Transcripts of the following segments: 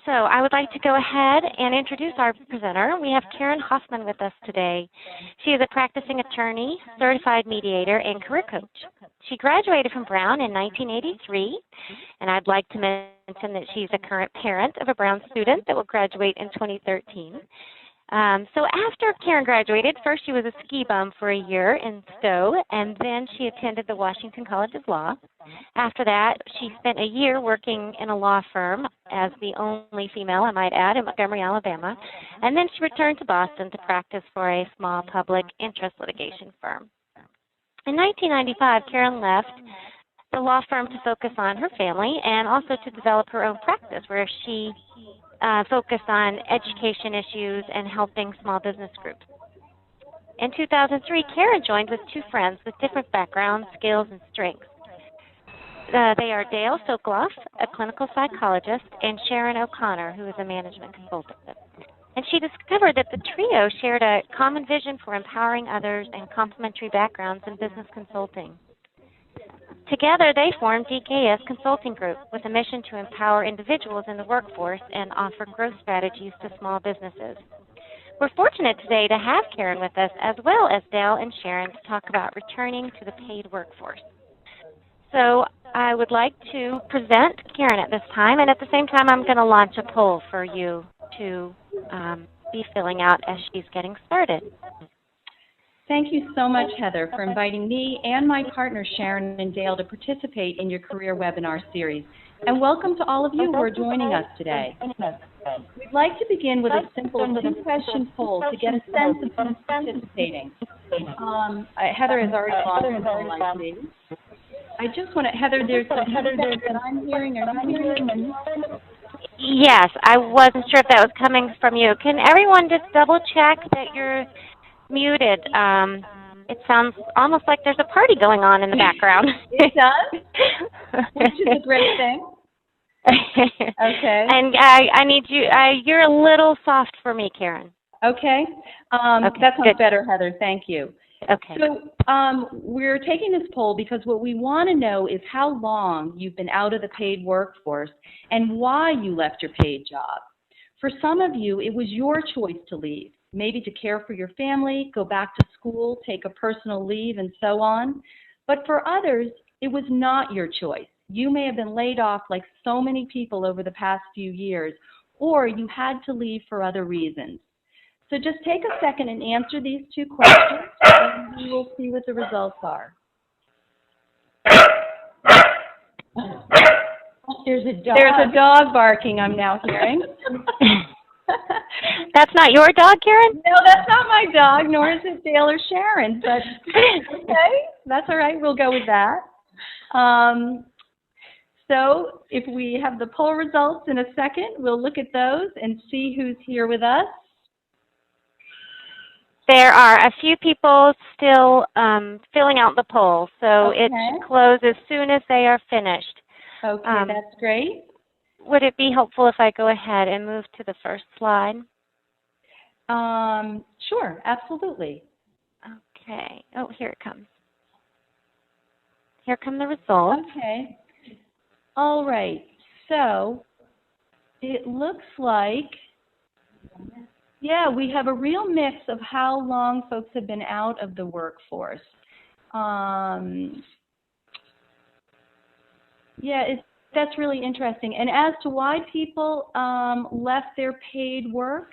So I would like to go ahead and introduce our presenter. We have Karen Hoffman with us today. She is a practicing attorney, certified mediator, and career coach. She graduated from Brown in 1983, and I'd like to mention that she's a current parent of a Brown student that will graduate in 2013. So after Karen graduated, first she was a ski bum for a year in Stowe, and then she attended the Washington College of Law. After that, she spent a year working in a law firm as the only female, I might add, in Montgomery, Alabama, and then she returned to Boston to practice for a small public interest litigation firm. In 1995, Karen left the law firm to focus on her family and also to develop her own practice where she focused on education issues and helping small business groups. In 2003, Karen joined with two friends with different backgrounds, skills, and strengths. They are Dale Sokoloff, a clinical psychologist, and Sharon O'Connor, who is a management consultant. And she discovered that the trio shared a common vision for empowering others and complementary backgrounds in business consulting. Together, they formed DKS Consulting Group with a mission to empower individuals in the workforce and offer growth strategies to small businesses. We're fortunate today to have Karen with us, as well as Dale and Sharon, to talk about returning to the paid workforce. So I would like to present Karen at this time, and at the same time, I'm going to launch a poll for you to be filling out as she's getting started. Thank you so much, Heather, for inviting me and my partners, Sharon and Dale, to participate in your career webinar series. And welcome to all of you who are joining us today. We'd like to begin with a simple two-question poll to get a sense of who's participating. Heather has already gone, I believe. I just want to, Heather, there's that I'm hearing. Are you hearing? Yes, I wasn't sure if that was coming from you. Can everyone just double check that you're muted? It sounds almost like there's a party going on in the background. It does, which is a great thing. Okay. And I need you, you're a little soft for me, Karen. Okay. Okay, that sounds good. better, Heather. Thank you. Okay. So we're taking this poll because what we want to know is how long you've been out of the paid workforce and why you left your paid job. For some of you, it was your choice to leave, maybe to care for your family, go back to school, take a personal leave, and so on. But for others, it was not your choice. You may have been laid off like so many people over the past few years, or you had to leave for other reasons. So just take a second and answer these two questions, and we will see what the results are. There's a dog. There's a dog barking, I'm now hearing. That's not your dog, Karen? No, that's not my dog, nor is it Dale or Sharon, but okay, that's all right, we'll go with that. So if we have the poll results in a second, we'll look at those and see who's here with us. There are a few people still filling out the poll, so Okay. it should close as soon as they are finished. Okay, that's great. Would it be helpful if I go ahead and move to the first slide? Sure, absolutely. Okay. Oh, here it comes. Here come the results. Okay. All right. So it looks like, yeah, we have a real mix of how long folks have been out of the workforce. Yeah, that's really interesting. And as to why people left their paid work,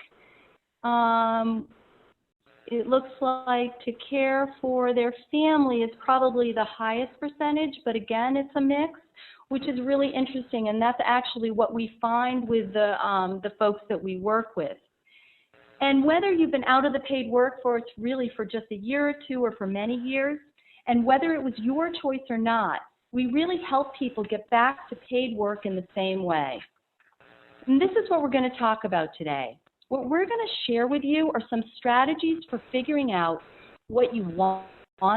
it looks like to care for their family is probably the highest percentage, but again, it's a mix, which is really interesting, and that's actually what we find with the folks that we work with. And whether you've been out of the paid workforce really for just a year or two or for many years, and whether it was your choice or not, we really help people get back to paid work in the same way. And this is what we're going to talk about today. What we're going to share with you are some strategies for figuring out what you want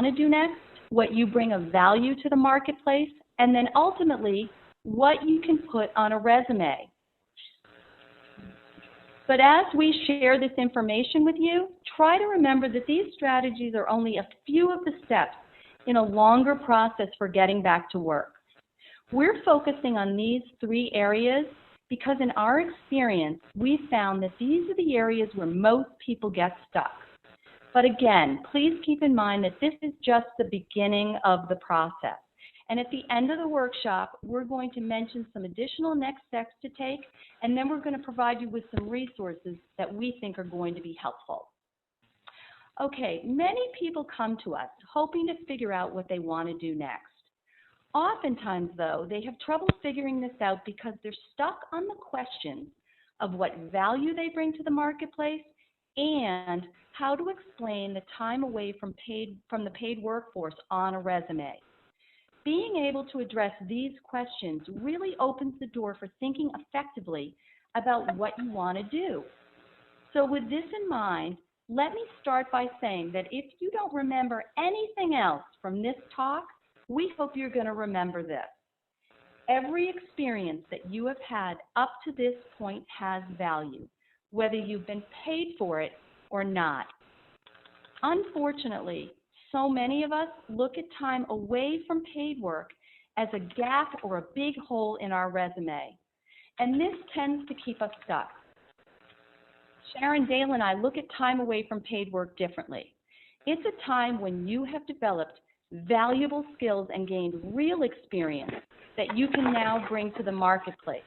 to do next, what you bring of value to the marketplace, and then ultimately what you can put on a resume. But as we share this information with you, try to remember that these strategies are only a few of the steps in a longer process for getting back to work. We're focusing on these three areas because in our experience, we found that these are the areas where most people get stuck. But again, please keep in mind that this is just the beginning of the process. And at the end of the workshop, we're going to mention some additional next steps to take, and then we're going to provide you with some resources that we think are going to be helpful. Okay, many people come to us hoping to figure out what they want to do next. Oftentimes, though, they have trouble figuring this out because they're stuck on the questions of what value they bring to the marketplace and how to explain the time away from the paid workforce on a resume. Being able to address these questions really opens the door for thinking effectively about what you want to do. So with this in mind, let me start by saying that if you don't remember anything else from this talk, we hope you're going to remember this. Every experience that you have had up to this point has value, whether you've been paid for it or not. Unfortunately, so many of us look at time away from paid work as a gap or a big hole in our resume, and this tends to keep us stuck. Sharon, Dale, and I look at time away from paid work differently. It's a time when you have developed valuable skills and gained real experience that you can now bring to the marketplace.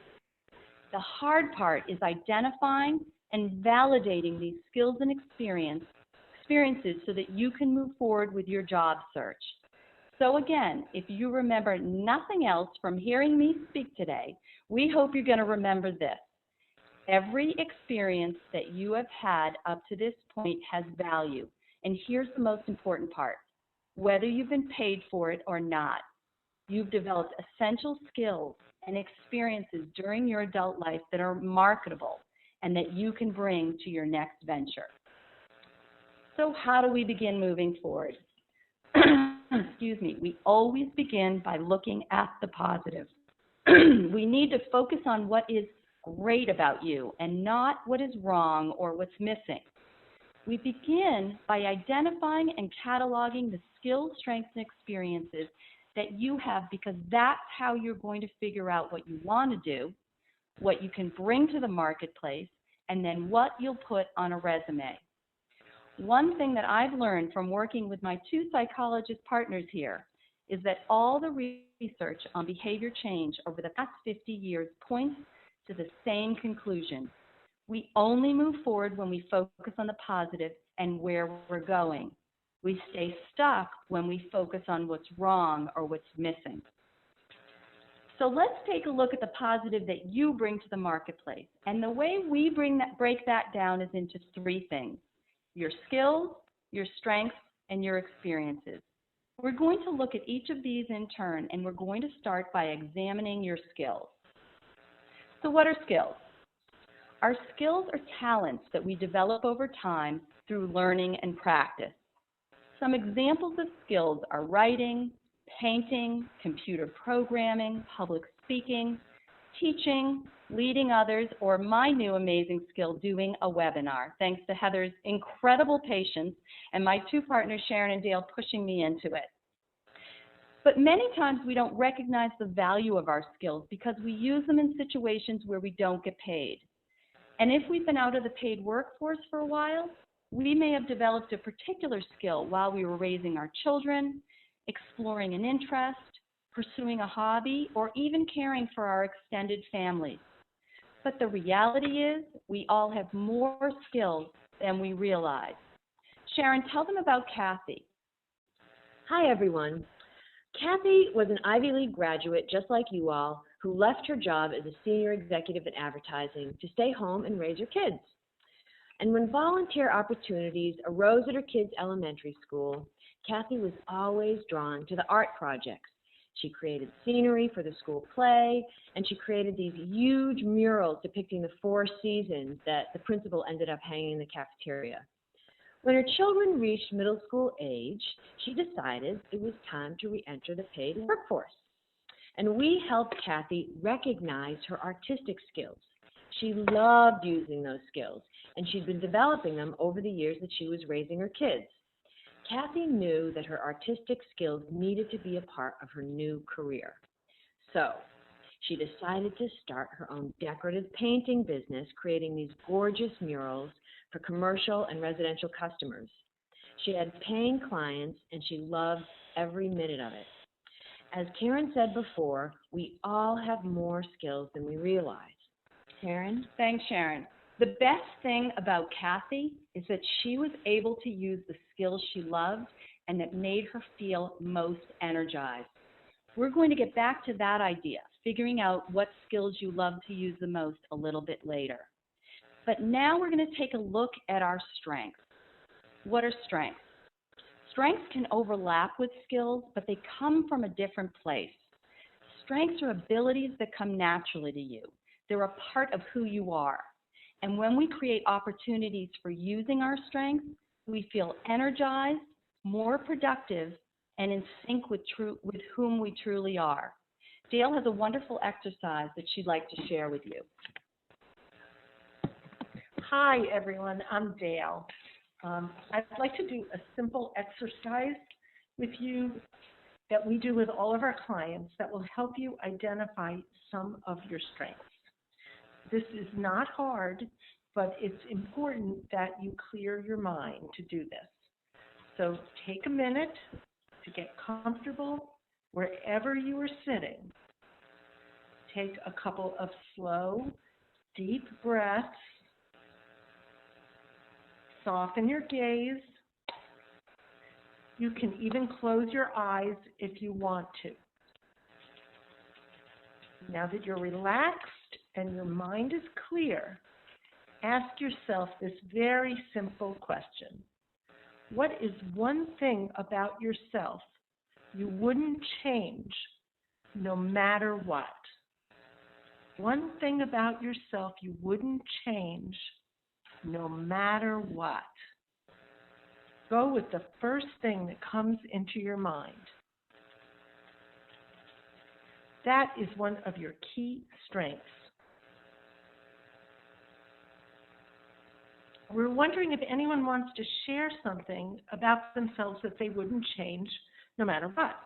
The hard part is identifying and validating these skills and experiences so that you can move forward with your job search. So again, if you remember nothing else from hearing me speak today, we hope you're going to remember this. Every experience that you have had up to this point has value. And here's the most important part. Whether you've been paid for it or not, you've developed essential skills and experiences during your adult life that are marketable and that you can bring to your next venture. So how do we begin moving forward? Excuse me. We always begin by looking at the positive. We need to focus on what is great about you and not what is wrong or what's missing. We begin by identifying and cataloging the skills, strengths, and experiences that you have, because that's how you're going to figure out what you want to do, what you can bring to the marketplace, and then what you'll put on a resume. One thing that I've learned from working with my two psychologist partners here is that all the research on behavior change over the past 50 years points to the same conclusion. We only move forward when we focus on the positive and where we're going. We stay stuck when we focus on what's wrong or what's missing. So let's take a look at the positive that you bring to the marketplace. And the way we break that down is into three things: your skills, your strengths, and your experiences. We're going to look at each of these in turn, and we're going to start by examining your skills. So what are skills? Our skills are talents that we develop over time through learning and practice. Some examples of skills are writing, painting, computer programming, public speaking, teaching, leading others, or my new amazing skill, doing a webinar, thanks to Heather's incredible patience and my two partners, Sharon and Dale, pushing me into it. But many times we don't recognize the value of our skills because we use them in situations where we don't get paid. And if we've been out of the paid workforce for a while, we may have developed a particular skill while we were raising our children, exploring an interest, pursuing a hobby, or even caring for our extended families. But the reality is we all have more skills than we realize. Sharon, tell them about Kathy. Hi, everyone. Kathy was an Ivy League graduate just like you all, who left her job as a senior executive in advertising to stay home and raise her kids. And when volunteer opportunities arose at her kids' elementary school, Kathy was always drawn to the art projects. She created scenery for the school play, and she created these huge murals depicting the 4 seasons that the principal ended up hanging in the cafeteria. When her children reached middle school age, she decided it was time to re-enter the paid workforce. And we helped Kathy recognize her artistic skills. She loved using those skills, and she'd been developing them over the years that she was raising her kids. Kathy knew that her artistic skills needed to be a part of her new career. So She decided to start her own decorative painting business, creating these gorgeous murals for commercial and residential customers. She had paying clients, and she loved every minute of it. As Karen said before, we all have more skills than we realize. Karen? Thanks, Sharon. The best thing about Kathy is that she was able to use the skills she loved and that made her feel most energized. We're going to get back to that idea, figuring out what skills you love to use the most a little bit later. But now we're going to take a look at our strengths. What are strengths? Strengths can overlap with skills, but they come from a different place. Strengths are abilities that come naturally to you. They're a part of who you are. And when we create opportunities for using our strengths, we feel energized, more productive, and in sync with whom we truly are. Dale has a wonderful exercise that she'd like to share with you. Hi, everyone. I'm Dale. I'd like to do a simple exercise with you that we do with all of our clients that will help you identify some of your strengths. This is not hard, but it's important that you clear your mind to do this. So take a minute to get comfortable wherever you are sitting. Take a couple of slow, deep breaths. Soften your gaze. You can even close your eyes if you want to. Now that you're relaxed and your mind is clear, ask yourself this very simple question. What is one thing about yourself you wouldn't change no matter what? One thing about yourself you wouldn't change no matter what. Go with the first thing that comes into your mind. That is one of your key strengths. We're wondering if anyone wants to share something about themselves that they wouldn't change no matter what.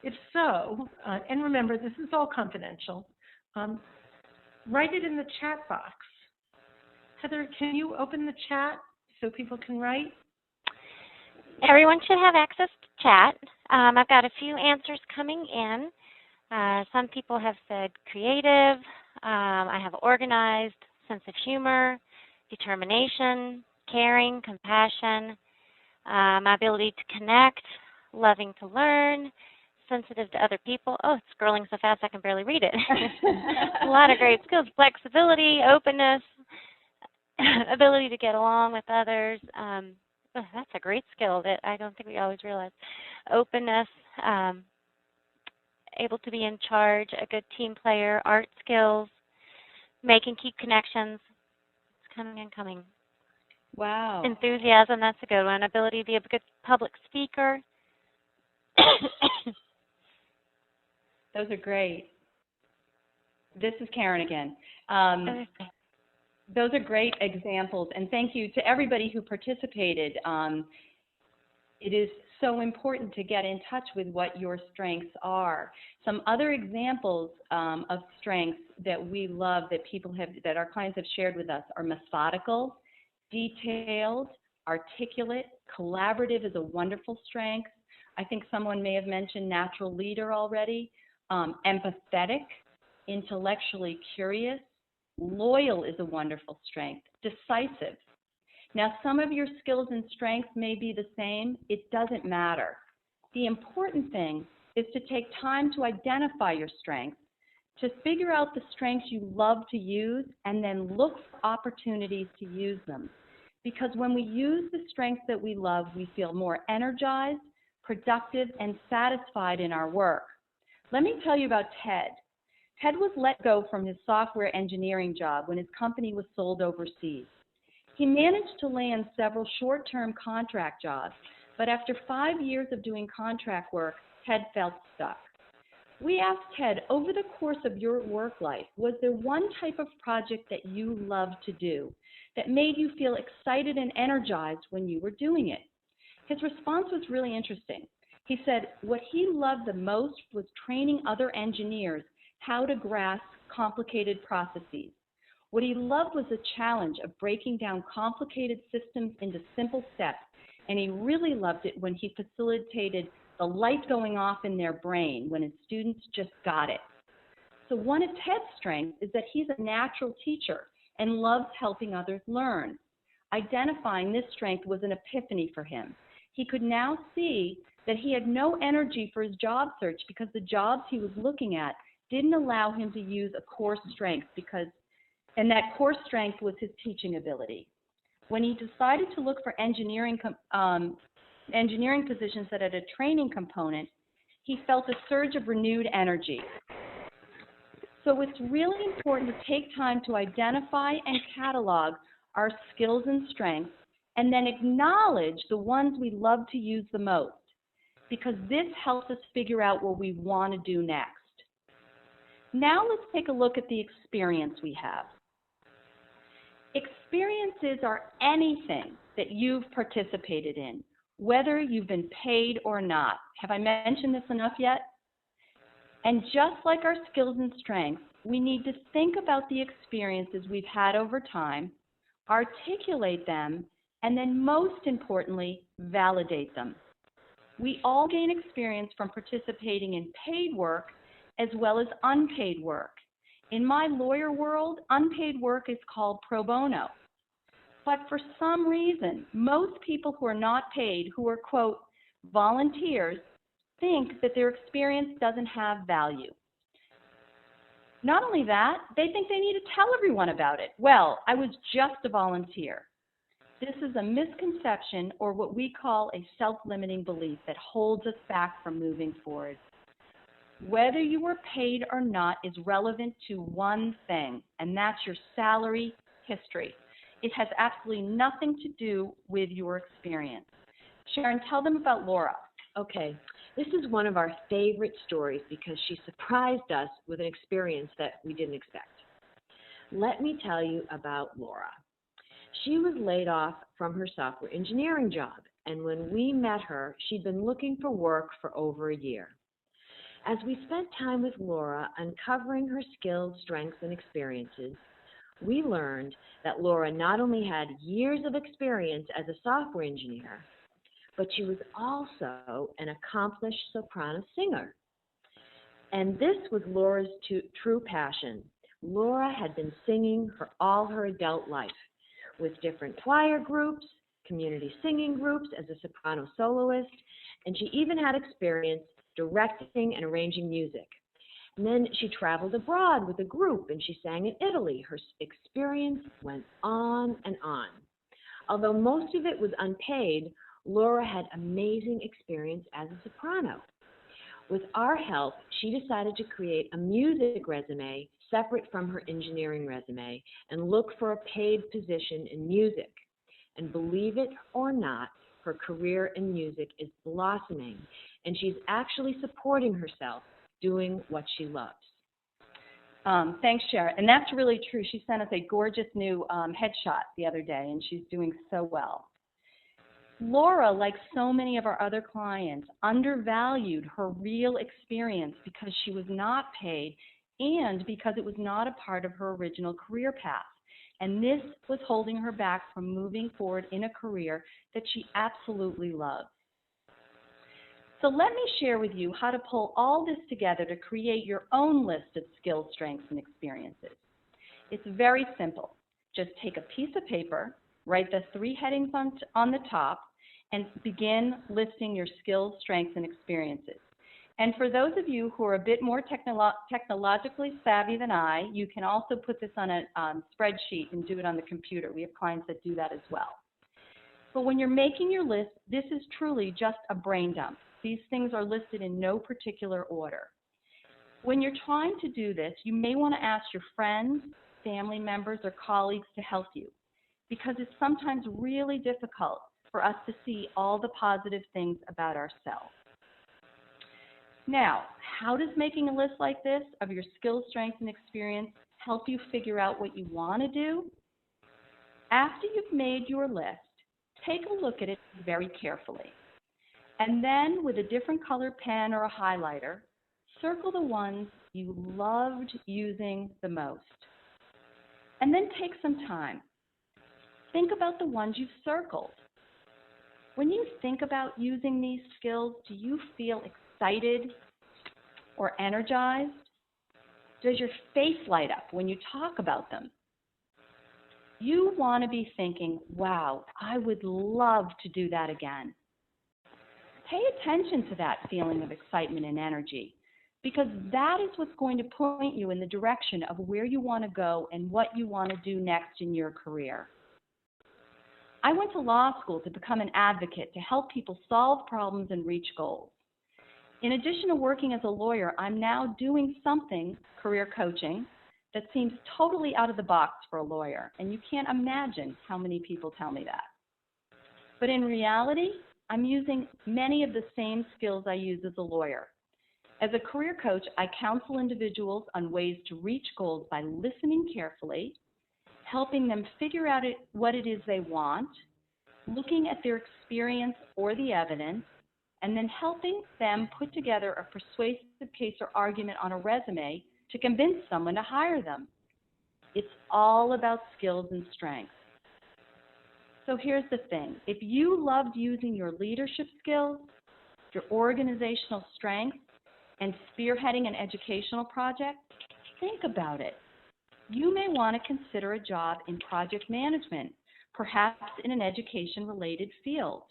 If so, and remember, this is all confidential, write it in the chat box. Heather, can you open the chat so people can write? Everyone should have access to chat. I've got a few answers coming in. Some people have said creative. I have organized, sense of humor, determination, caring, compassion, my ability to connect, loving to learn, sensitive to other people. Oh, it's scrolling so fast I can barely read it. A lot of great skills. Flexibility, openness, ability to get along with others. That's a great skill that I don't think we always realize. Openness, able to be in charge, a good team player, art skills, make and keep connections. It's coming and coming. Wow. Enthusiasm, that's a good one. Ability to be a good public speaker. Those are great. This is Karen again. Those are great examples, and thank you to everybody who participated. It is so important to get in touch with what your strengths are. Some other examples of strengths that we love that our clients have shared with us are methodical, detailed, articulate, collaborative is a wonderful strength. I think someone may have mentioned natural leader already. Empathetic, intellectually curious, loyal is a wonderful strength. Decisive. Now, some of your skills and strengths may be the same. It doesn't matter. The important thing is to take time to identify your strengths, to figure out the strengths you love to use, and then look for opportunities to use them. Because when we use the strengths that we love, we feel more energized, productive, and satisfied in our work. Let me tell you about Ted. Ted was let go from his software engineering job when his company was sold overseas. He managed to land several short-term contract jobs, but after 5 years of doing contract work, Ted felt stuck. We asked Ted, over the course of your work life, was there one type of project that you loved to do that made you feel excited and energized when you were doing it? His response was really interesting. He said what he loved the most was training other engineers how to grasp complicated processes. What he loved was the challenge of breaking down complicated systems into simple steps, and he really loved it when he facilitated the light going off in their brain when his students just got it. So one of Ted's strengths is that he's a natural teacher and loves helping others learn. Identifying this strength was an epiphany for him. He could now see that he had no energy for his job search because the jobs he was looking at didn't allow him to use a core strength and that core strength was his teaching ability. When he decided to look for engineering positions that had a training component, he felt a surge of renewed energy. So it's really important to take time to identify and catalog our skills and strengths, and then acknowledge the ones we love to use the most, because this helps us figure out what we want to do next. Now let's take a look at the experience we have. Experiences are anything that you've participated in, whether you've been paid or not. Have I mentioned this enough yet? And just like our skills and strengths, we need to think about the experiences we've had over time, articulate them, and then most importantly, validate them. We all gain experience from participating in paid work as well as unpaid work. In my lawyer world, unpaid work is called pro bono. But for some reason, most people who are not paid, who are, quote, volunteers, think that their experience doesn't have value. Not only that, they think they need to tell everyone about it. Well, I was just a volunteer. This is a misconception, or what we call a self-limiting belief that holds us back from moving forward. Whether you were paid or not is relevant to one thing, and that's your salary history. It has absolutely nothing to do with your experience. Sharon, tell them about Laura. Okay, this is one of our favorite stories because she surprised us with an experience that we didn't expect. Let me tell you about Laura. She was laid off from her software engineering job, and when we met her, she'd been looking for work for over a year. As we spent time with Laura uncovering her skills, strengths, and experiences, we learned that Laura not only had years of experience as a software engineer, but she was also an accomplished soprano singer. And this was Laura's true passion. Laura had been singing for all her adult life, with different choir groups, community singing groups as a soprano soloist, and she even had experience directing and arranging music. And then she traveled abroad with a group and she sang in Italy. Her experience went on and on. Although most of it was unpaid, Laura had amazing experience as a soprano. With our help, she decided to create a music resume separate from her engineering resume and look for a paid position in music. And believe it or not, her career in music is blossoming, and she's actually supporting herself doing what she loves. Thanks, Sharon. And that's really true. She sent us a gorgeous new headshot the other day, and she's doing so well. Laura, like so many of our other clients, undervalued her real experience because she was not paid and because it was not a part of her original career path. And this was holding her back from moving forward in a career that she absolutely loves. So let me share with you how to pull all this together to create your own list of skills, strengths, and experiences. It's very simple. Just take a piece of paper, write the 3 headings on the top, and begin listing your skills, strengths, and experiences. And for those of you who are a bit more technologically savvy than I, you can also put this on a spreadsheet and do it on the computer. We have clients that do that as well. But when you're making your list, this is truly just a brain dump. These things are listed in no particular order. When you're trying to do this, you may want to ask your friends, family members, or colleagues to help you, because it's sometimes really difficult for us to see all the positive things about ourselves. Now, how does making a list like this of your skills, strengths, and experience help you figure out what you want to do? After you've made your list, take a look at it very carefully. And then with a different color pen or a highlighter, circle the ones you loved using the most. And then take some time. Think about the ones you've circled. When you think about using these skills, do you feel excited or energized? Does your face light up when you talk about them? You want to be thinking, wow, I would love to do that again. Pay attention to that feeling of excitement and energy, because that is what's going to point you in the direction of where you want to go and what you want to do next in your career. I went to law school to become an advocate to help people solve problems and reach goals. In addition to working as a lawyer, I'm now doing something, career coaching, that seems totally out of the box for a lawyer, and you can't imagine how many people tell me that. But in reality, I'm using many of the same skills I use as a lawyer. As a career coach, I counsel individuals on ways to reach goals by listening carefully, helping them figure out what it is they want, looking at their experience or the evidence, and then helping them put together a persuasive case or argument on a resume to convince someone to hire them. It's all about skills and strengths. So here's the thing. If you loved using your leadership skills, your organizational strengths, and spearheading an educational project, think about it. You may want to consider a job in project management, perhaps in an education-related field.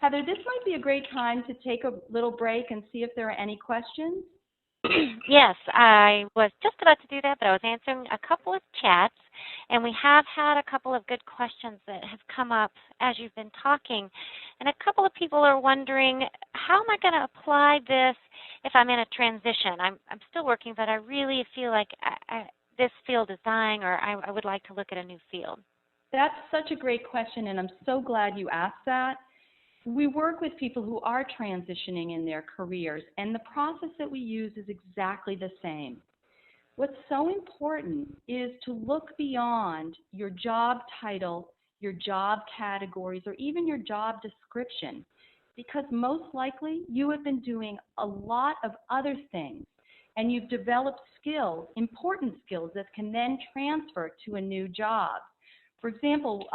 Heather, this might be a great time to take a little break and see if there are any questions. Yes, I was just about to do that, but I was answering a couple of chats, and we have had a couple of good questions that have come up as you've been talking. And a couple of people are wondering, how am I going to apply this if I'm in a transition? I'm still working, but I really feel like this field is dying, or I would like to look at a new field. That's such a great question, and I'm so glad you asked that. We work with people who are transitioning in their careers, and the process that we use is exactly the same. What's so important is to look beyond your job title, your job categories, or even your job description, because most likely you have been doing a lot of other things, and you've developed skills, important skills, that can then transfer to a new job. For example,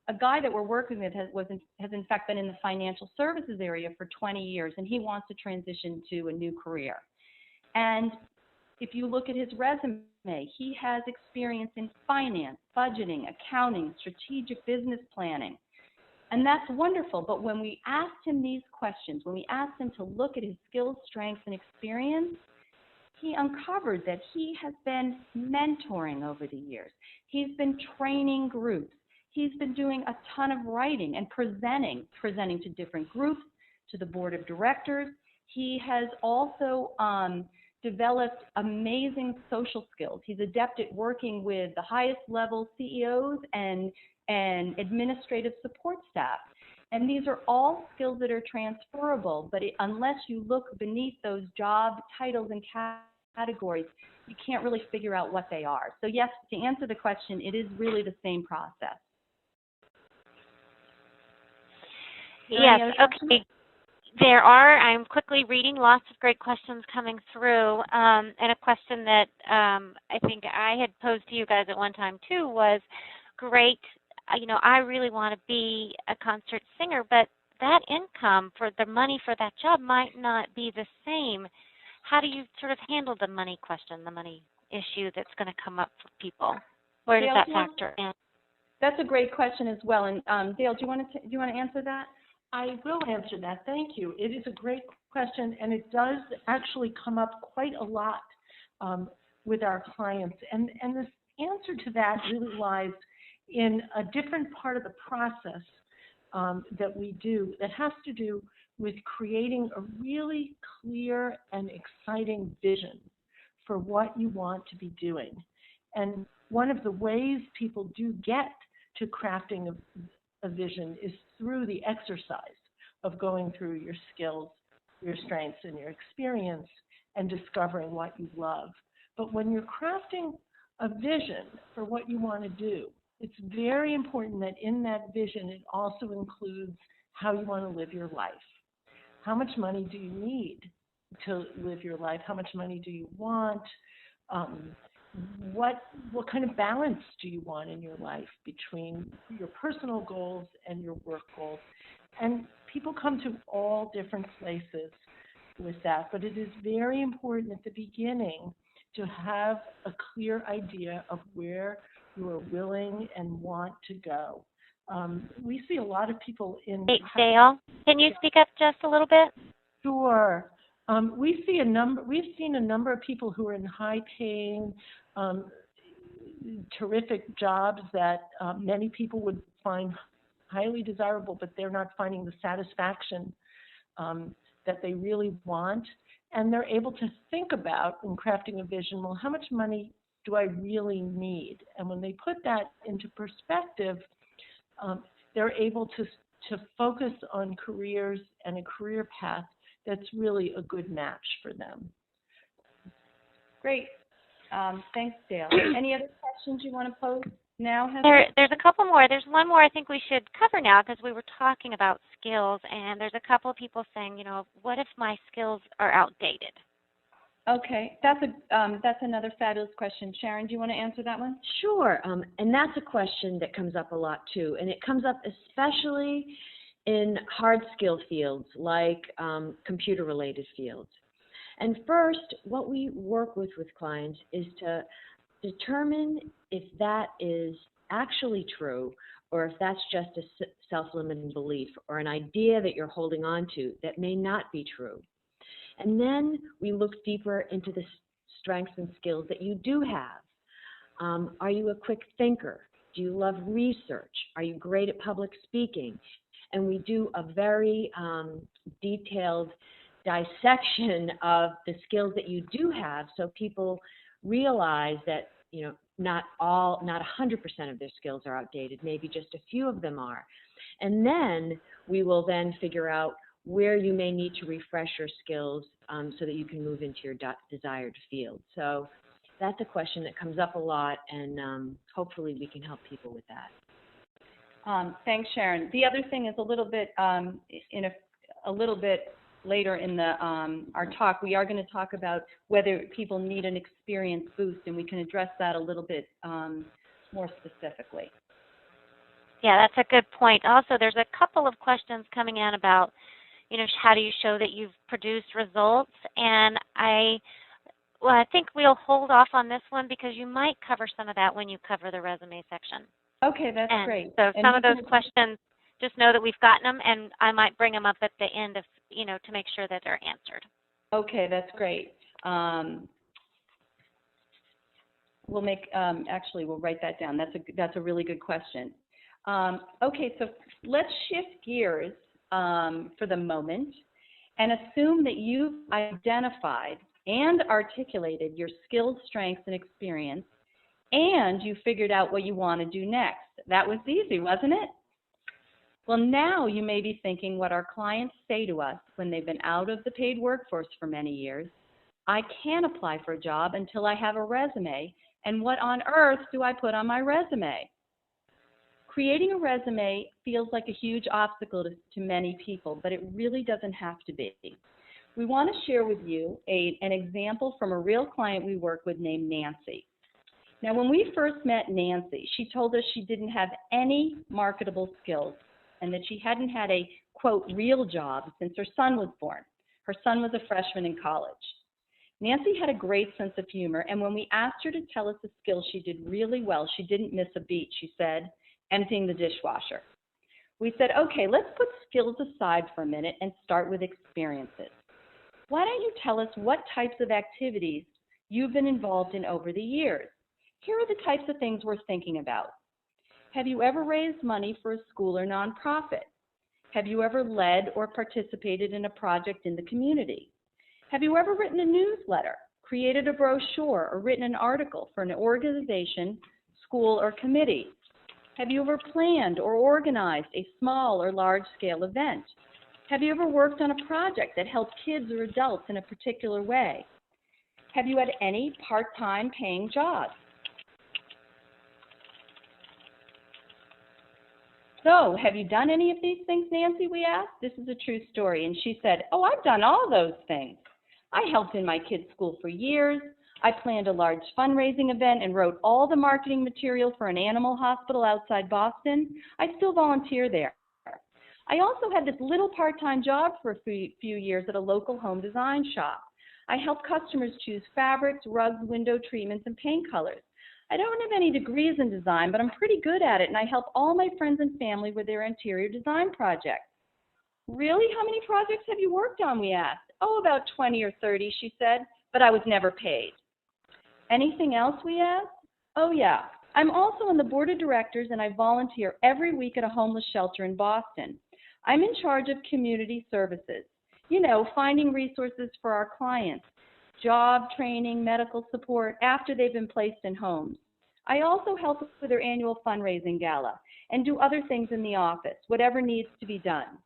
a guy that we're working with has in fact been in the financial services area for 20 years, and he wants to transition to a new career. And if you look at his resume, he has experience in finance, budgeting, accounting, strategic business planning. And that's wonderful, but when we asked him these questions, when we asked him to look at his skills, strengths, and experience, he uncovered that he has been mentoring over the years. He's been training groups. He's been doing a ton of writing and presenting to different groups, to the board of directors. He has also developed amazing social skills. He's adept at working with the highest level CEOs and administrative support staff. And these are all skills that are transferable, but unless you look beneath those job titles and categories, you can't really figure out what they are. So yes, to answer the question, it is really the same process. Yes, okay. There are, I'm quickly reading lots of great questions coming through, and a question that I think I had posed to you guys at one time too was, great, I really want to be a concert singer, but that income for the money for that job might not be the same. How do you sort of handle the money question, the money issue that's going to come up for people? Where does that factor in? That's a great question as well. And Dale, do you want to answer that? I will answer that. Thank you. It is a great question, and it does actually come up quite a lot with our clients. And the answer to that really lies in a different part of the process that we do that has to do with creating a really clear and exciting vision for what you want to be doing. And one of the ways people do get to crafting a vision is through the exercise of going through your skills, your strengths, and your experience and discovering what you love. But when you're crafting a vision for what you want to do, it's very important that in that vision it also includes how you want to live your life. How much money do you need to live your life? How much money do you want? What kind of balance do you want in your life between your personal goals and your work goals? And people come to all different places with that, but it is very important at the beginning to have a clear idea of where you are willing and want to go. We see a lot of people in... Hey, Dale, can you speak up just a little bit? Sure. We've seen a number of people who are in high-paying, terrific jobs that many people would find highly desirable, but they're not finding the satisfaction that they really want. And they're able to think about, in crafting a vision, well, how much money do I really need? And when they put that into perspective, they're able to focus on careers and a career path that's really a good match for them. Great. Thanks, Dale. Any other questions you want to pose now, Heather? There's a couple more. There's one more I think we should cover now because we were talking about skills, and there's a couple of people saying, what if my skills are outdated? Okay, that's another fabulous question. Sharon, do you want to answer that one? Sure, and that's a question that comes up a lot too, and it comes up especially in hard skill fields like computer-related fields. And first, what we work with clients is to determine if that is actually true or if that's just a self-limiting belief or an idea that you're holding on to that may not be true. And then we look deeper into the strengths and skills that you do have. Are you a quick thinker? Do you love research? Are you great at public speaking? And we do a very detailed dissection of the skills that you do have so people realize that, not 100% of their skills are outdated, maybe just a few of them are. And then we will then figure out where you may need to refresh your skills so that you can move into your desired field. So that's a question that comes up a lot, and hopefully we can help people with that. Thanks, Sharon. The other thing is a little bit a little bit later in the our talk, we are going to talk about whether people need an experience boost, and we can address that a little bit more specifically. Yeah, that's a good point. Also, there's a couple of questions coming in about, how do you show that you've produced results? And I think we'll hold off on this one because you might cover some of that when you cover the resume section. Okay, that's great. So some of those questions, just know that we've gotten them, and I might bring them up at the end of, to make sure that they're answered. Okay, that's great. We'll make, actually, we'll write that down. That's a really good question. Okay, so let's shift gears for the moment and assume that you've identified and articulated your skills, strengths, and experience, and you figured out what you want to do next. That was easy, wasn't it? Well, now you may be thinking what our clients say to us when they've been out of the paid workforce for many years. I can't apply for a job until I have a resume, and what on earth do I put on my resume? Creating a resume feels like a huge obstacle to many people, but it really doesn't have to be. We want to share with you an example from a real client we work with named Nancy. Now, when we first met Nancy, she told us she didn't have any marketable skills and that she hadn't had a, quote, real job since her son was born. Her son was a freshman in college. Nancy had a great sense of humor, and when we asked her to tell us the skills she did really well, she didn't miss a beat. She said, emptying the dishwasher. We said, okay, let's put skills aside for a minute and start with experiences. Why don't you tell us what types of activities you've been involved in over the years? Here are the types of things we're thinking about. Have you ever raised money for a school or nonprofit? Have you ever led or participated in a project in the community? Have you ever written a newsletter, created a brochure, or written an article for an organization, school, or committee? Have you ever planned or organized a small or large-scale event? Have you ever worked on a project that helped kids or adults in a particular way? Have you had any part-time paying jobs? So, have you done any of these things, Nancy, we asked? This is a true story. And she said, oh, I've done all those things. I helped in my kids' school for years. I planned a large fundraising event and wrote all the marketing material for an animal hospital outside Boston. I still volunteer there. I also had this little part-time job for a few years at a local home design shop. I help customers choose fabrics, rugs, window treatments, and paint colors. I don't have any degrees in design, but I'm pretty good at it, and I help all my friends and family with their interior design projects. Really? How many projects have you worked on, we asked. Oh, about 20 or 30, she said, but I was never paid. Anything else, we asked? Oh, yeah. I'm also on the board of directors, and I volunteer every week at a homeless shelter in Boston. I'm in charge of community services. You know, finding resources for our clients, job training, medical support after they've been placed in homes. I also help with their annual fundraising gala and do other things in the office, whatever needs to be done.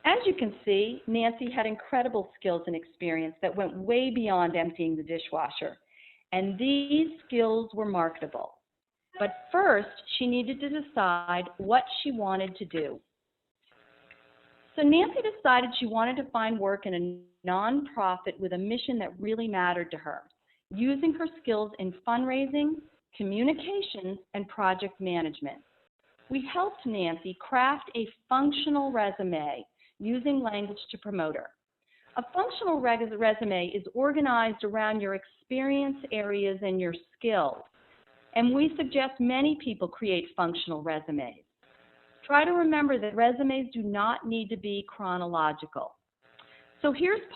As you can see, Nancy had incredible skills and experience that went way beyond emptying the dishwasher, and these skills were marketable. But first, she needed to decide what she wanted to do. So Nancy decided she wanted to find work in a nonprofit with a mission that really mattered to her, using her skills in fundraising, communications, and project management. We helped Nancy craft a functional resume using language to promote her. A functional resume is organized around your experience areas and your skills, and we suggest many people create functional resumes. Try to remember that resumes do not need to be chronological. So here's a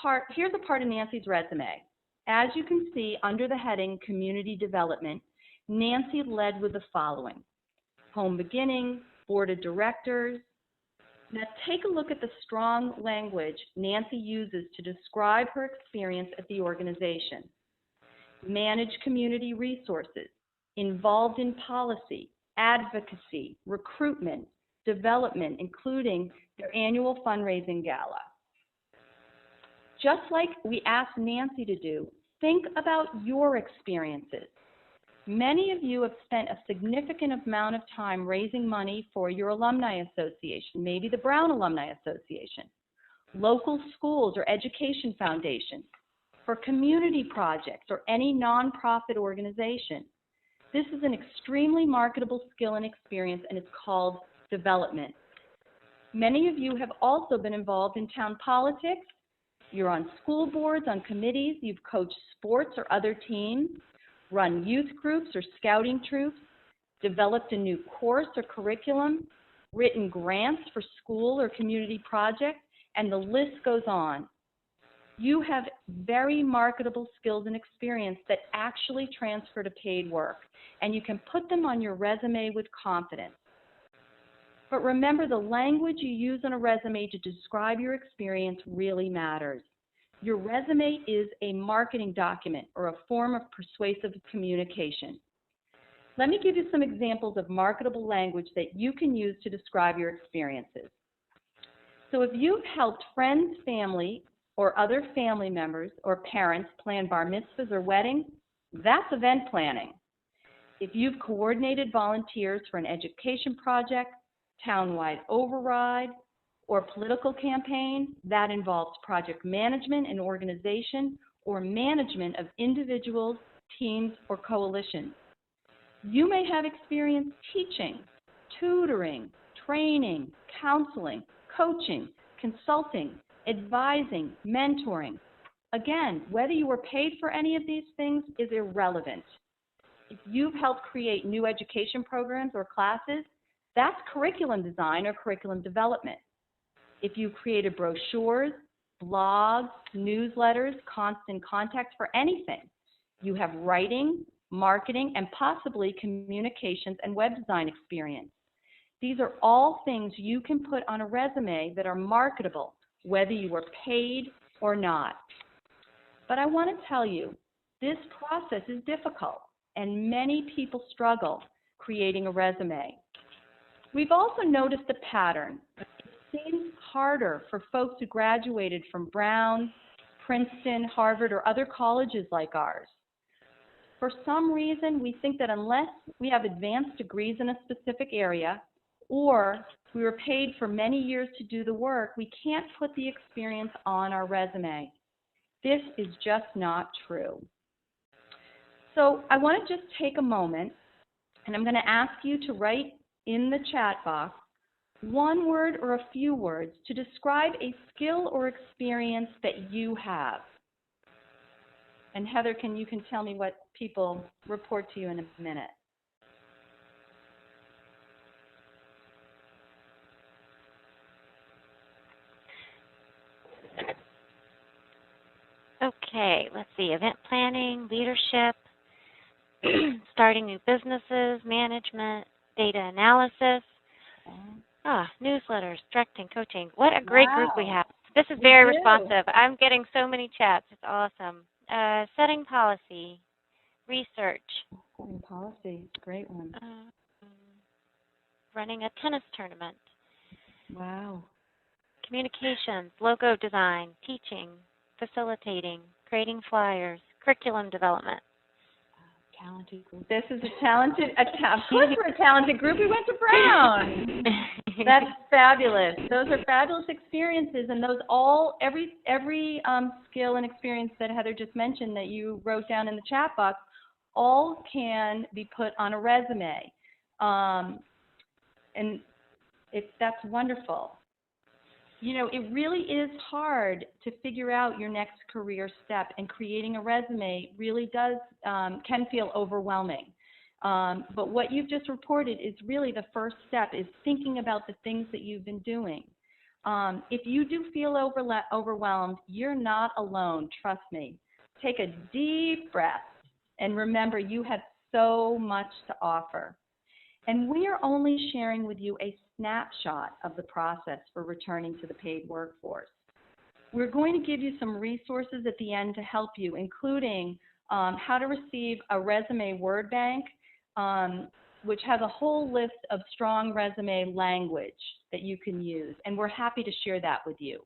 part of Nancy's resume. As you can see under the heading Community Development, Nancy led with the following: home beginnings, board of directors. Now take a look at the strong language Nancy uses to describe her experience at the organization. Manage community resources, involved in policy, advocacy, recruitment, development, including their annual fundraising gala. Just like we asked Nancy to do, think about your experiences. Many of you have spent a significant amount of time raising money for your alumni association, maybe the Brown Alumni Association, local schools or education foundations, for community projects or any nonprofit organization. This is an extremely marketable skill and experience, and it's called development. Many of you have also been involved in town politics. You're on school boards, on committees, you've coached sports or other teams, run youth groups or scouting troops, developed a new course or curriculum, written grants for school or community projects, and the list goes on. You have very marketable skills and experience that actually transfer to paid work, and you can put them on your resume with confidence. But remember, the language you use on a resume to describe your experience really matters. Your resume is a marketing document or a form of persuasive communication. Let me give you some examples of marketable language that you can use to describe your experiences. So if you've helped friends, family, or other family members or parents plan bar mitzvahs or weddings, that's event planning. If you've coordinated volunteers for an education project, townwide override, or political campaign, that involves project management and organization or management of individuals, teams, or coalitions. You may have experience teaching, tutoring, training, counseling, coaching, consulting, advising, mentoring. Again, whether you were paid for any of these things is irrelevant. If you've helped create new education programs or classes, that's curriculum design or curriculum development. If you created brochures, blogs, newsletters, constant contact for anything, you have writing, marketing, and possibly communications and web design experience. These are all things you can put on a resume that are marketable, whether you were paid or not. But I want to tell you, this process is difficult, and many people struggle creating a resume. We've also noticed a pattern. It seems harder for folks who graduated from Brown, Princeton, Harvard, or other colleges like ours. For some reason, we think that unless we have advanced degrees in a specific area or we were paid for many years to do the work, we can't put the experience on our resume. This is just not true. So I want to just take a moment, and I'm going to ask you to write in the chat box one word or a few words to describe a skill or experience that you have. And Heather, you can tell me what people report to you in a minute. Okay, let's see. Event planning, leadership, starting new businesses, management, data analysis, newsletters, directing, coaching. What a great group we have. This is very responsive. I'm getting so many chats. It's awesome. Setting policy, research. Setting policy, great one. Running a tennis tournament. Wow. Communications, logo design, teaching, facilitating, creating flyers, curriculum development. Talented group. This is a talented, of course we're a talented group. We went to Brown. That's fabulous. Those are fabulous experiences, and those every skill and experience that Heather just mentioned that you wrote down in the chat box, all can be put on a resume. And that's wonderful. You know, it really is hard to figure out your next career step, and creating a resume really can feel overwhelming. But what you've just reported is really the first step, is thinking about the things that you've been doing. If you do feel overwhelmed, you're not alone, trust me. Take a deep breath and remember you have so much to offer. And we are only sharing with you a snapshot of the process for returning to the paid workforce. We're going to give you some resources at the end to help you, including how to receive a resume word bank, which has a whole list of strong resume language that you can use, and we're happy to share that with you.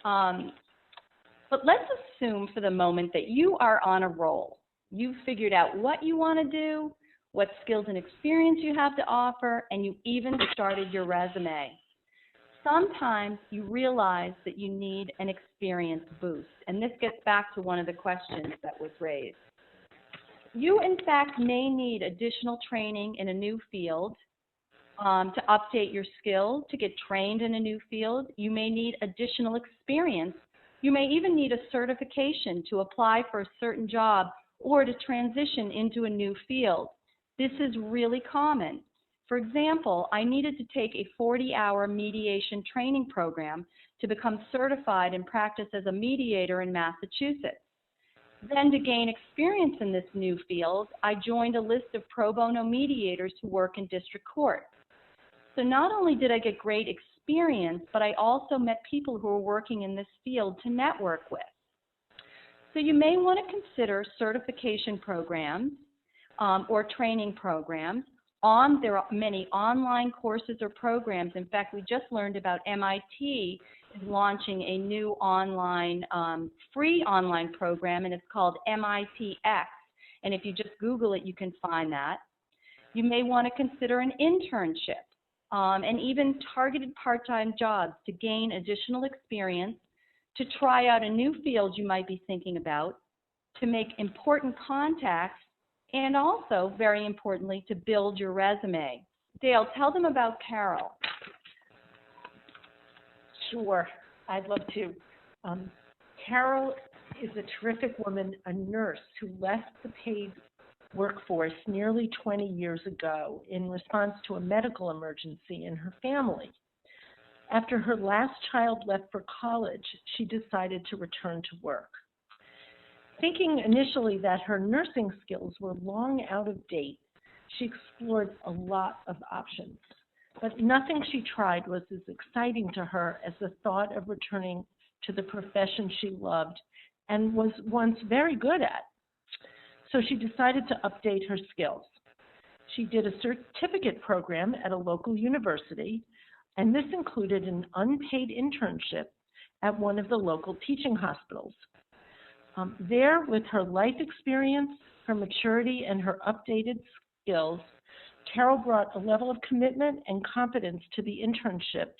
But let's assume for the moment that you are on a roll. You've figured out what you want to do, what skills and experience you have to offer, and you even started your resume. Sometimes you realize that you need an experience boost, and this gets back to one of the questions that was raised. You, in fact, may need additional training in a new field to update your skills, to get trained in a new field. You may need additional experience. You may even need a certification to apply for a certain job or to transition into a new field. This is really common. For example, I needed to take a 40-hour mediation training program to become certified and practice as a mediator in Massachusetts. Then, to gain experience in this new field, I joined a list of pro bono mediators who work in district court. So not only did I get great experience, but I also met people who are working in this field to network with. So you may want to consider certification programs or training programs. There are many online courses or programs. In fact, we just learned about MIT is launching a new online, free online program, and it's called MITx. And if you just Google it, you can find that. You may want to consider an internship and even targeted part-time jobs to gain additional experience, to try out a new field you might be thinking about, to make important contacts, and also, very importantly, to build your resume. Dale, tell them about Carol. Sure, I'd love to. Carol is a terrific woman, a nurse who left the paid workforce nearly 20 years ago in response to a medical emergency in her family. After her last child left for college, she decided to return to work. Thinking initially that her nursing skills were long out of date, she explored a lot of options. But nothing she tried was as exciting to her as the thought of returning to the profession she loved and was once very good at. So she decided to update her skills. She did a certificate program at a local university, and this included an unpaid internship at one of the local teaching hospitals. There, with her life experience, her maturity, and her updated skills, Carol brought a level of commitment and confidence to the internships,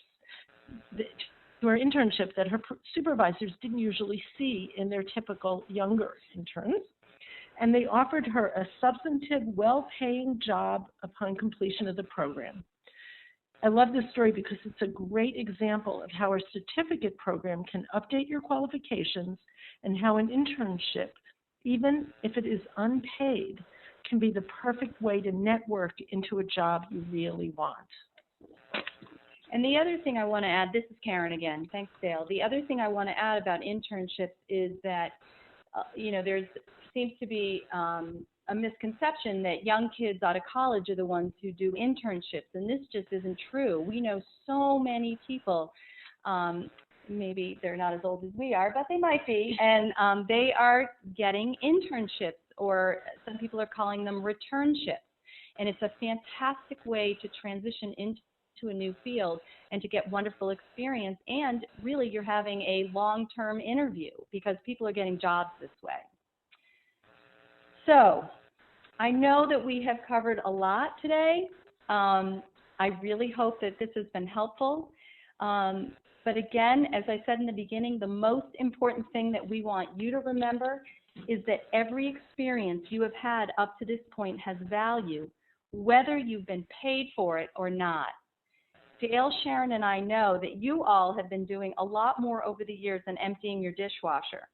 to her internship that her supervisors didn't usually see in their typical younger interns. And they offered her a substantive, well-paying job upon completion of the program. I love this story because it's a great example of how a certificate program can update your qualifications and how an internship, even if it is unpaid, can be the perfect way to network into a job you really want. And the other thing I want to add, this is Karen again, thanks Dale. The other thing I want to add about internships is that, there seems to be a misconception that young kids out of college are the ones who do internships, and this just isn't true. We know so many people, maybe they're not as old as we are, but they might be, and they are getting internships, or some people are calling them returnships. And it's a fantastic way to transition into a new field and to get wonderful experience, and really you're having a long-term interview because people are getting jobs this way. So I know that we have covered a lot today. I really hope that this has been helpful. But again, as I said in the beginning, the most important thing that we want you to remember is that every experience you have had up to this point has value, whether you've been paid for it or not. Dale, Sharon, and I know that you all have been doing a lot more over the years than emptying your dishwasher.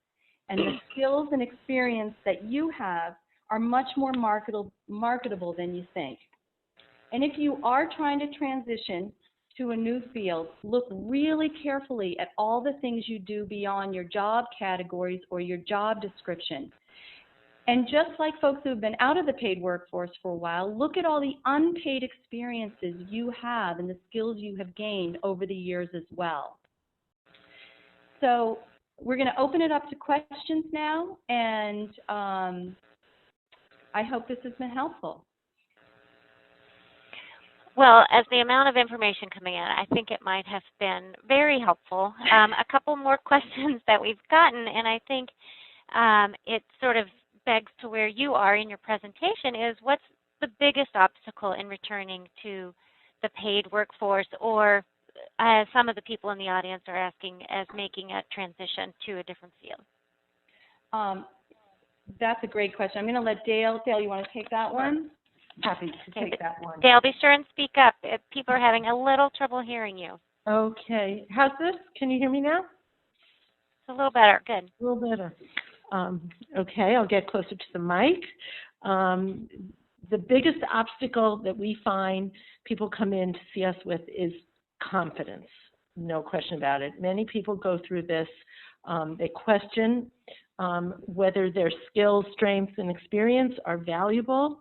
And the skills and experience that you have are much more marketable than you think. And if you are trying to transition to a new field, look really carefully at all the things you do beyond your job categories or your job description. And just like folks who have been out of the paid workforce for a while, look at all the unpaid experiences you have and the skills you have gained over the years as well. So we're going to open it up to questions now, and I hope this has been helpful. Well, as the amount of information coming in, I think it might have been very helpful. A couple more questions that we've gotten, and I think it sort of begs to where you are in your presentation, is what's the biggest obstacle in returning to the paid workforce, or as some of the people in the audience are asking, as making a transition to a different field? That's a great question. I'm going to let Dale, you want to take that one? Happy to take that one. Dale, be sure and speak up. People are having a little trouble hearing you. Okay. How's this? Can you hear me now? It's a little better. Good. A little better. Okay, I'll get closer to the mic. The biggest obstacle that we find people come in to see us with is confidence. No question about it. Many people go through this. They question whether their skills, strengths, and experience are valuable.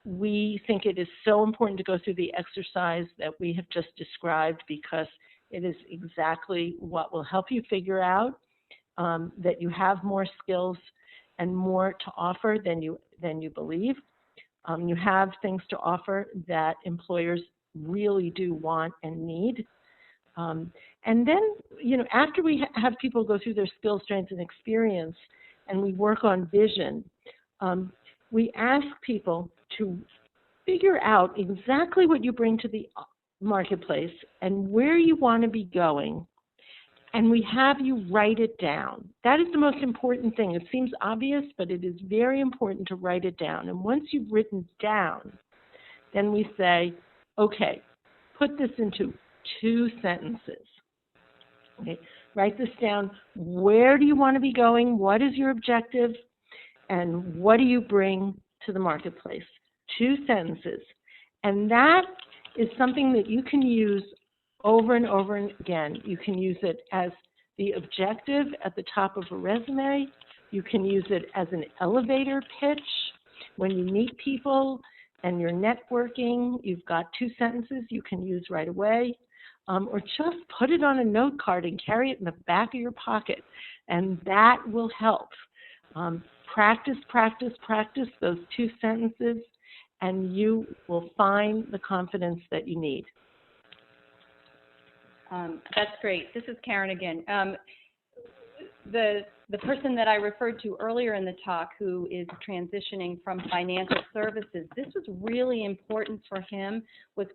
We think it is so important to go through the exercise that we have just described, because it is exactly what will help you figure out that you have more skills and more to offer than you believe. You have things to offer that employers really do want and need. And then, after we have people go through their skills, strengths, and experience, and we work on vision, we ask people to figure out exactly what you bring to the marketplace and where you want to be going, and we have you write it down. That is the most important thing. It seems obvious, but it is very important to write it down. And once you've written down, then we say, okay, put this into 2 sentences. Okay? Write this down. Where do you want to be going? What is your objective? And what do you bring to the marketplace? 2 sentences. And that is something that you can use over and over again. You can use it as the objective at the top of a resume. You can use it as an elevator pitch. When you meet people and you're networking, you've got 2 sentences you can use right away. Or just put it on a note card and carry it in the back of your pocket, and that will help. Practice, practice, practice those 2 sentences, and you will find the confidence that you need. That's great. This is Karen again. The the person that I referred to earlier in the talk, who is transitioning from financial services, this was really important for him, was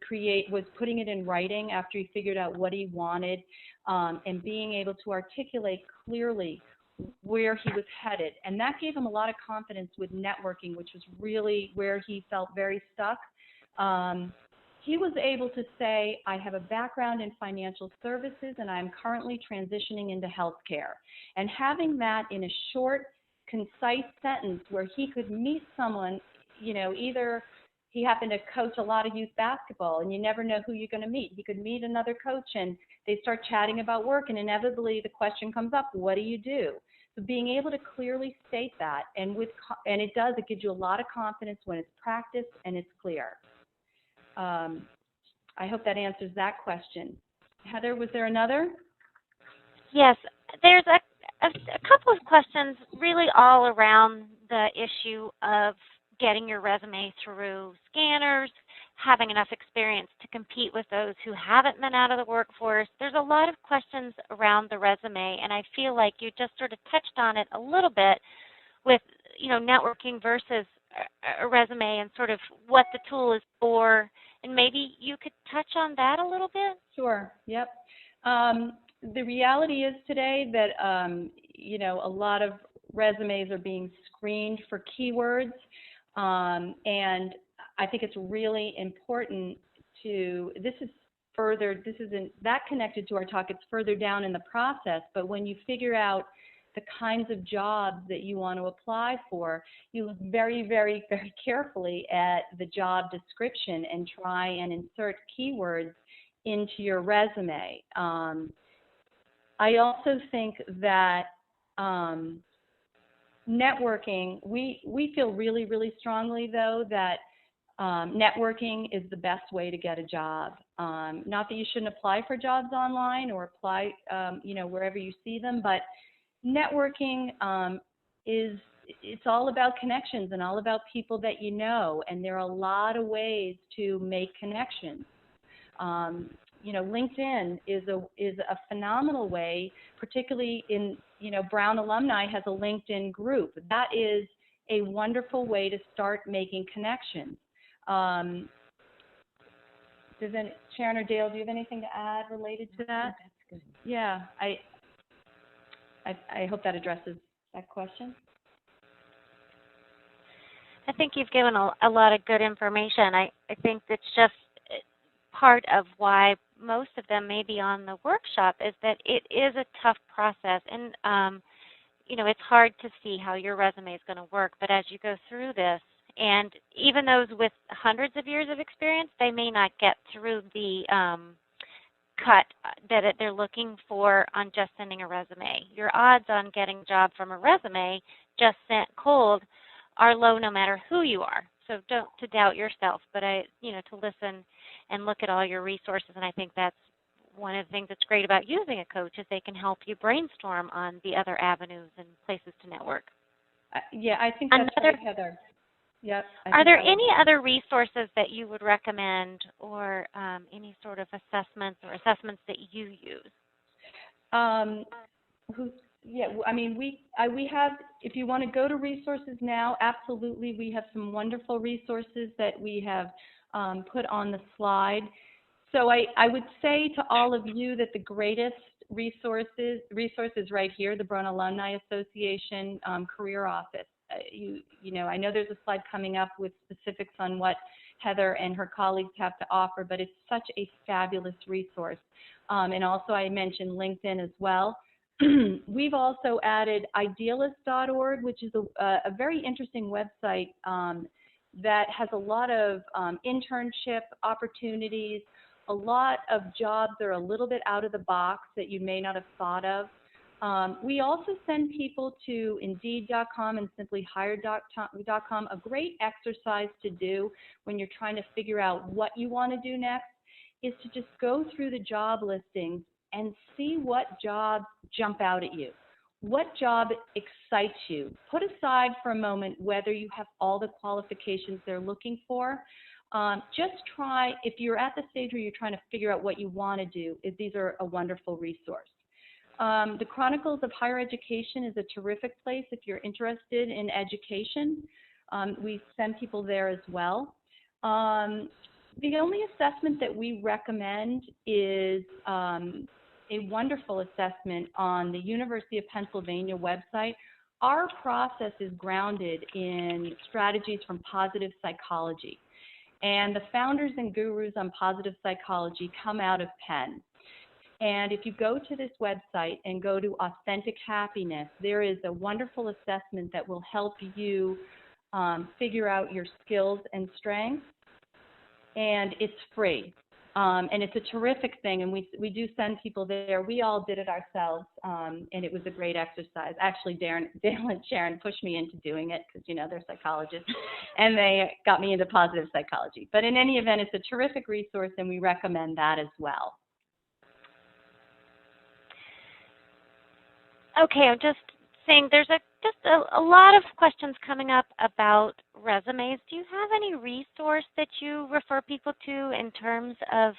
putting it in writing after he figured out what he wanted, and being able to articulate clearly where he was headed. And that gave him a lot of confidence with networking, which was really where he felt very stuck. He was able to say, I have a background in financial services and I'm currently transitioning into healthcare. And having that in a short, concise sentence where he could meet someone, you know, either he happened to coach a lot of youth basketball and you never know who you're going to meet. He could meet another coach and they start chatting about work and inevitably the question comes up, what do you do? So being able to clearly state that, and it gives you a lot of confidence when it's practiced and it's clear. I hope that answers that question. Heather, was there another? Yes, there's a couple of questions really all around the issue of getting your resume through scanners, having enough experience to compete with those who haven't been out of the workforce. There's a lot of questions around the resume, and I feel like you just sort of touched on it a little bit with, you know, networking versus a resume and sort of what the tool is for, and maybe you could touch on that a little bit? Sure, yep. The reality is today that, you know, a lot of resumes are being screened for keywords, and I think it's really important this isn't that connected to our talk, it's further down in the process, but when you figure out the kinds of jobs that you want to apply for, you look very, very, very carefully at the job description and try and insert keywords into your resume. I also think that networking, we feel really, really strongly, though, that networking is the best way to get a job. Not that you shouldn't apply for jobs online or apply, you know, wherever you see them, but networking it's all about connections and all about people that you know, and there are a lot of ways to make connections. You know, LinkedIn is a phenomenal way, particularly in, you know, Brown Alumni has a LinkedIn group. That is a wonderful way to start making connections. Sharon or Dale, do you have anything to add related to that? That's good. Yeah, I hope that addresses that question. I think you've given a lot of good information. I think it's just part of why most of them may be on the workshop is that it is a tough process. And, you know, it's hard to see how your resume is going to work. But as you go through this, and even those with hundreds of years of experience, they may not get through the cut that they're looking for on just sending a resume. Your odds on getting a job from a resume just sent cold are low no matter who you are. So don't to doubt yourself, but to listen and look at all your resources. And I think that's one of the things that's great about using a coach is they can help you brainstorm on the other avenues and places to network. Yeah, I think that's right, Heather. Yep. Are there any other resources that you would recommend, or any sort of assessments that you use? Yeah, I mean, we have, if you want to go to resources now, absolutely, we have some wonderful resources that we have put on the slide. So I would say to all of you that the greatest resources right here, the Brown Alumni Association Career Office. You know, I know there's a slide coming up with specifics on what Heather and her colleagues have to offer, but it's such a fabulous resource. And also I mentioned LinkedIn as well. We've also added idealist.org, which is a very interesting website that has a lot of internship opportunities, a lot of jobs that are a little bit out of the box that you may not have thought of. We also send people to Indeed.com and SimplyHired.com. A great exercise to do when you're trying to figure out what you want to do next is to just go through the job listings and see what jobs jump out at you. What job excites you? Put aside for a moment whether you have all the qualifications they're looking for. Just try, if you're at the stage where you're trying to figure out what you want to do, these are a wonderful resource. the Chronicles of Higher Education is a terrific place if you're interested in education. We send people there as well. The only assessment that we recommend is a wonderful assessment on the University of Pennsylvania website. Our process is grounded in strategies from positive psychology. And the founders and gurus on positive psychology come out of Penn. And if you go to this website and go to Authentic Happiness, there is a wonderful assessment that will help you figure out your skills and strengths. And it's free. And it's a terrific thing, and we do send people there. We all did it ourselves, and it was a great exercise. Actually, Dale and Sharon pushed me into doing it because, you know, they're psychologists, and they got me into positive psychology. But in any event, it's a terrific resource, and we recommend that as well. Okay, I'm just saying there's a lot of questions coming up about resumes. Do you have any resource that you refer people to in terms of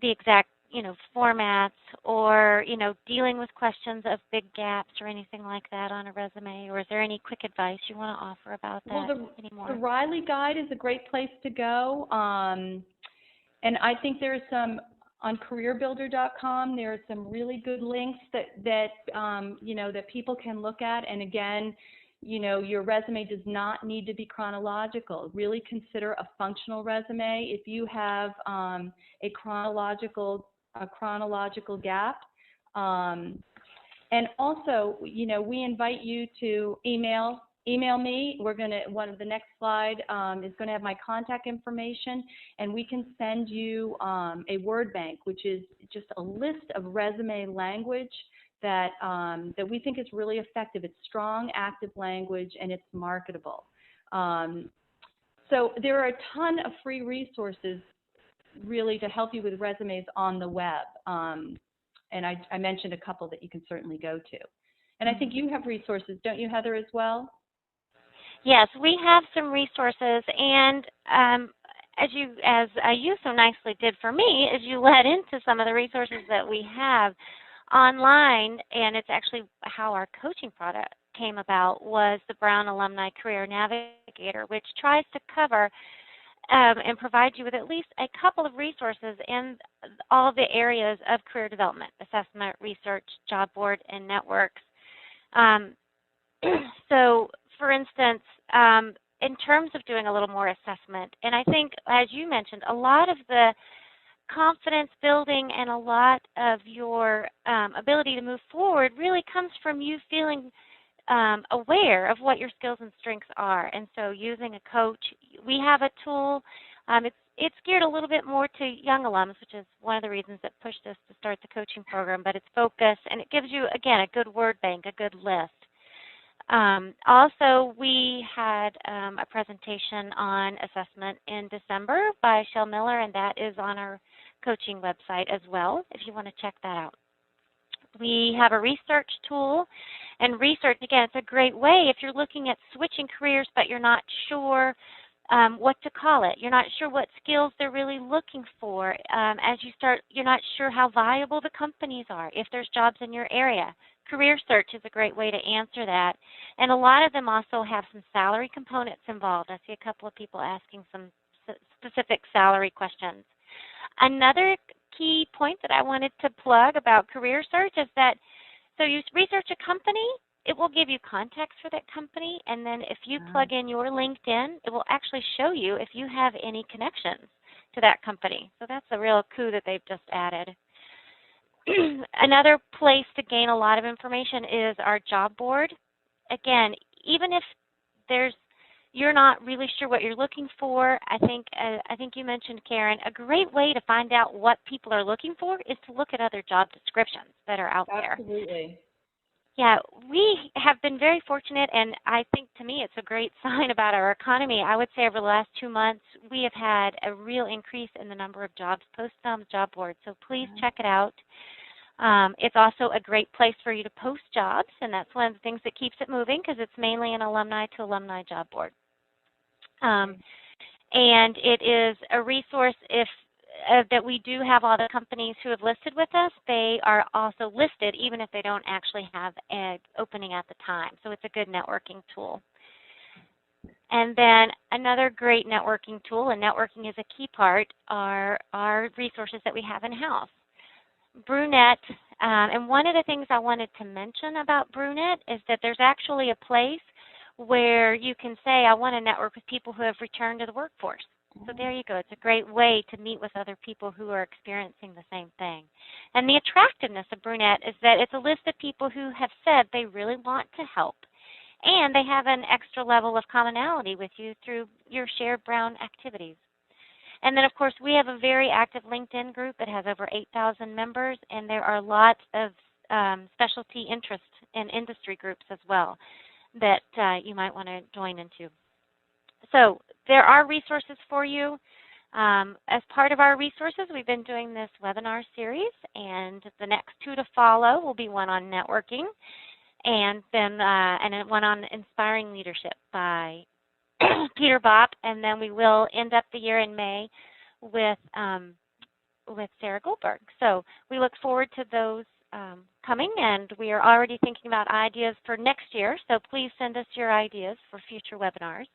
the exact, you know, formats or, you know, dealing with questions of big gaps or anything like that on a resume? Or is there any quick advice you want to offer about that anymore? The Riley Guide is a great place to go. And I think there's some on careerbuilder.com. There are some really good links that you know, that people can look at. And again, you know, your resume does not need to be chronological. Really consider a functional resume. If you have a chronological gap, and also, you know, we invite you to email me. We're going to, one of the next slide is going to have my contact information, and we can send you a word bank, which is just a list of resume language that we think is really effective. It's strong, active language, and it's marketable. So there are a ton of free resources really to help you with resumes on the web. And I mentioned a couple that you can certainly go to. And I think you have resources, don't you, Heather, as well? Yes, we have some resources, and as you so nicely did for me, as you led into some of the resources that we have online, and it's actually how our coaching product came about, was the Brown Alumni Career Navigator, which tries to cover and provide you with at least a couple of resources in all the areas of career development: assessment, research, job board, and networks. So, for instance, in terms of doing a little more assessment, and I think, as you mentioned, a lot of the confidence building and a lot of your ability to move forward really comes from you feeling aware of what your skills and strengths are. And so using a coach, we have a tool. It's geared a little bit more to young alums, which is one of the reasons that pushed us to start the coaching program, but it's focused, and it gives you, again, a good word bank, a good list. Also, we had a presentation on assessment in December by Shell Miller, and that is on our coaching website as well, if you want to check that out. We have a research tool, and research, again, it's a great way if you're looking at switching careers but you're not sure what to call it. You're not sure what skills they're really looking for. As you start, you're not sure how viable the companies are, if there's jobs in your area. Career search is a great way to answer that. And a lot of them also have some salary components involved. I see a couple of people asking some specific salary questions. Another key point that I wanted to plug about career search is that, so you research a company, it will give you context for that company, and then if you plug in your LinkedIn, it will actually show you if you have any connections to that company. So that's a real coup that they've just added. Another place to gain a lot of information is our job board. Again, even if you're not really sure what you're looking for, I think you mentioned, Karen, a great way to find out what people are looking for is to look at other job descriptions that are out there. Absolutely. Yeah, we have been very fortunate, and I think, to me, it's a great sign about our economy. I would say over the last 2 months, we have had a real increase in the number of jobs posted on the job board, so please check it out. It's also a great place for you to post jobs, and that's one of the things that keeps it moving because it's mainly an alumni-to-alumni job board. And it is a resource if that we do have all the companies who have listed with us. They are also listed even if they don't actually have an opening at the time. So it's a good networking tool. And then another great networking tool, and networking is a key part, are our resources that we have in-house. Brunette, and one of the things I wanted to mention about Brunette is that there's actually a place where you can say, I want to network with people who have returned to the workforce. So there you go. It's a great way to meet with other people who are experiencing the same thing. And the attractiveness of Brunette is that it's a list of people who have said they really want to help. And they have an extra level of commonality with you through your shared Brown activities. And then, of course, we have a very active LinkedIn group that has over 8,000 members, and there are lots of specialty interest and industry groups as well that you might want to join into. So there are resources for you. As part of our resources, we've been doing this webinar series, and the next two to follow will be one on networking, and then one on inspiring leadership by Peter Bopp, and then we will end up the year in May with Sarah Goldberg. So we look forward to those coming, and we are already thinking about ideas for next year, so please send us your ideas for future webinars.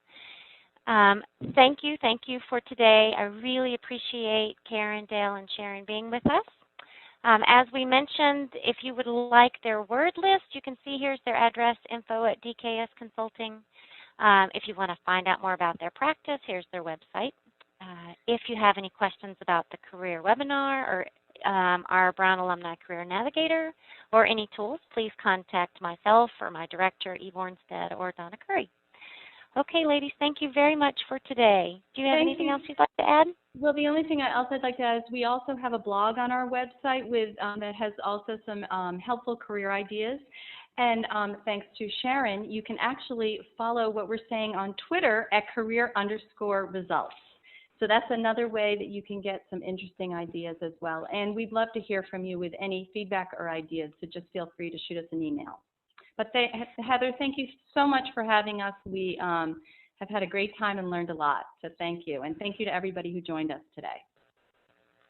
Thank you for today. I really appreciate Karen, Dale, and Sharon being with us. As we mentioned, if you would like their word list, you can see here's their address, info@DKS Consulting. If you want to find out more about their practice, here's their website. If you have any questions about the career webinar or our Brown Alumni Career Navigator or any tools, please contact myself or my director, Eve Ornstead, or Donna Curry. Okay, ladies, thank you very much for today. Do you have anything else you'd like to add? Well, the only thing else I'd like to add is we also have a blog on our website with that has also some helpful career ideas. And thanks to Sharon, you can actually follow what we're saying on Twitter at career_results. So that's another way that you can get some interesting ideas as well. And we'd love to hear from you with any feedback or ideas, so just feel free to shoot us an email. But Heather, thank you so much for having us. We have had a great time and learned a lot, so thank you. And thank you to everybody who joined us today.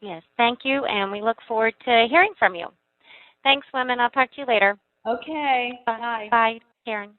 Yes, thank you, and we look forward to hearing from you. Thanks, women. I'll talk to you later. Okay, bye. Bye, Karen.